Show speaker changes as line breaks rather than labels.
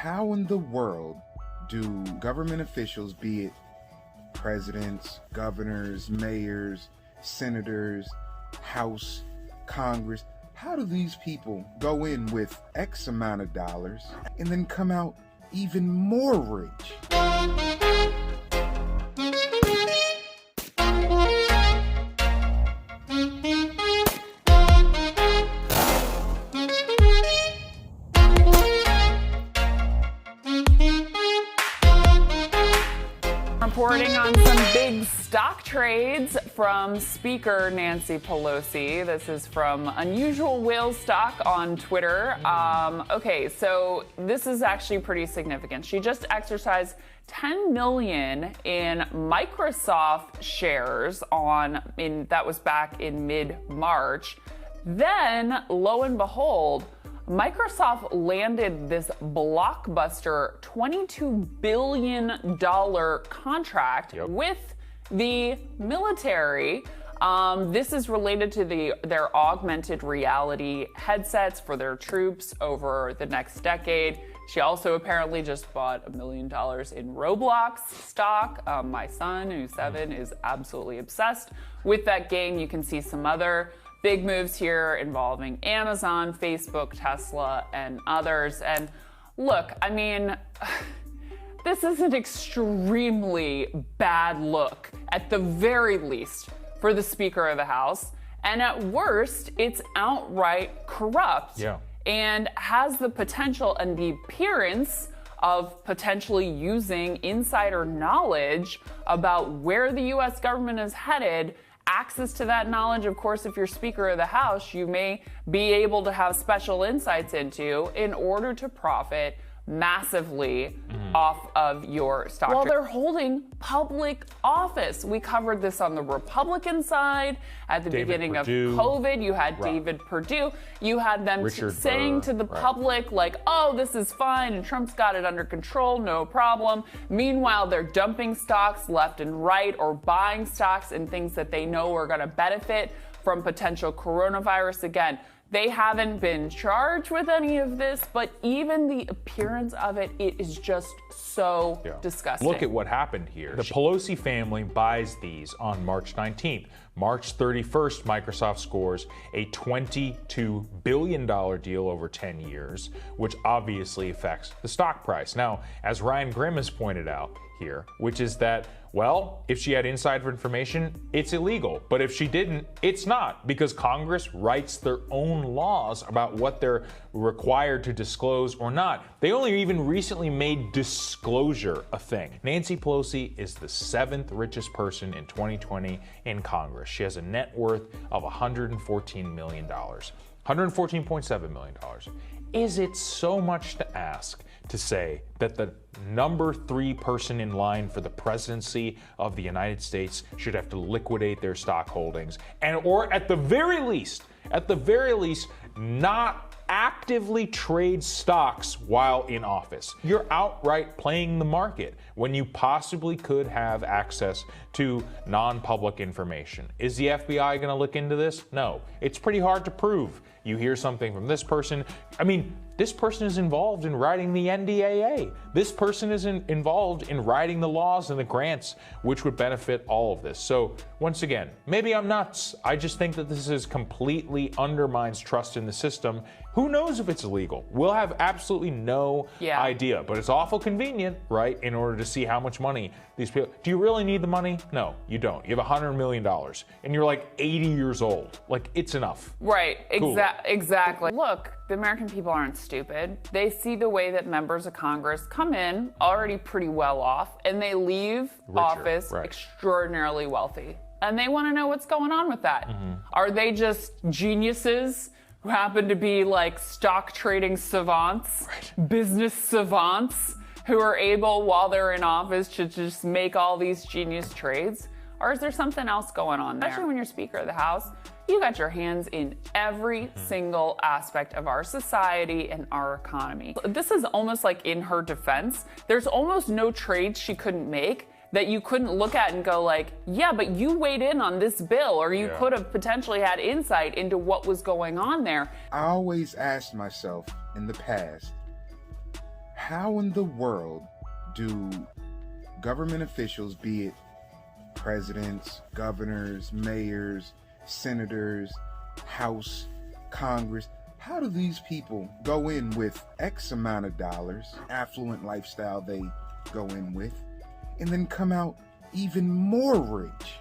How in the world do government officials, be it presidents, governors, mayors, senators, House, Congress, how do these people go in with X amount of dollars and then come out even more rich?
Reporting on some big stock trades from Speaker Nancy Pelosi. This is from Unusual Whale Stock on Twitter. Okay, so this is actually pretty significant. She just exercised 10 million in Microsoft shares that was back in mid-March. Then, lo and behold, Microsoft landed this blockbuster $22 billion contract with the military. This is related to their augmented reality headsets for their troops over the next decade. She also apparently just bought $1 million in Roblox stock. My son, who's 7, is absolutely obsessed with that game. You can see some other big moves here involving Amazon, Facebook, Tesla, and others. And look, I mean, this is an extremely bad look, at the very least, for the Speaker of the House. And at worst, it's outright corrupt and has the potential and the appearance of potentially using insider knowledge about where the U.S. government is headed. Access to that knowledge, of course, if you're Speaker of the House, you may be able to have special insights into in order to profit massively off of your stock. Well, they're holding public office. We covered this on the Republican side at the beginning of COVID. You had David Perdue. You had them saying to the public, like, oh, this is fine, and Trump's got it under control, no problem. Meanwhile, they're dumping stocks left and right or buying stocks in things that they know are going to benefit from potential coronavirus. Again, they haven't been charged with any of this, but even the appearance of it, it is just so disgusting.
Look at what happened here. The Pelosi family buys these on March 19th. March 31st, Microsoft scores a $22 billion deal over 10 years, which obviously affects the stock price. Now, as Ryan Grimm has pointed out here, which is that, well, if she had insider information, it's illegal. But if she didn't, it's not, because Congress writes their own laws about what they're required to disclose or not. They only even recently made disclosure a thing. Nancy Pelosi is the 7th richest person in 2020 in Congress. She has a net worth of $114 million, $114.7 million. Is it so much to ask to say that the number 3 person in line for the presidency of the United States should have to liquidate their stock holdings or at the very least, not actively trade stocks while in office? You're outright playing the market when you possibly could have access to non-public information. Is the FBI going to look into this? No. It's pretty hard to prove. You hear something from this person. I mean, this person is involved in writing the NDAA. This person is involved in writing the laws and the grants, which would benefit all of this. So once again, maybe I'm nuts. I just think that this is completely undermines trust in the system. Who knows if it's illegal? We'll have absolutely no idea, but it's awful convenient, right? In order to see how much money these people, do you really need the money? No, you don't. You have $100 million and you're like 80 years old. Like, it's enough.
Right, exactly. Look, the American people aren't stupid. They see the way that members of Congress come in already pretty well off and they leave office extraordinarily wealthy. And they want to know what's going on with that. Are they just geniuses who happen to be like stock trading savants, business savants, who are able, while they're in office, to just make all these genius trades? Or is there something else going on there? Especially when you're Speaker of the House, you got your hands in every single aspect of our society and our economy. This is almost like in her defense. There's almost no trades she couldn't make that you couldn't look at and go like, yeah, but you weighed in on this bill, or you could have potentially had insight into what was going on there.
I always asked myself in the past, How in the world do government officials, be it presidents, governors, mayors, senators, House, Congress, how do these people go in with X amount of dollars, affluent lifestyle they go in with, and then come out even more rich?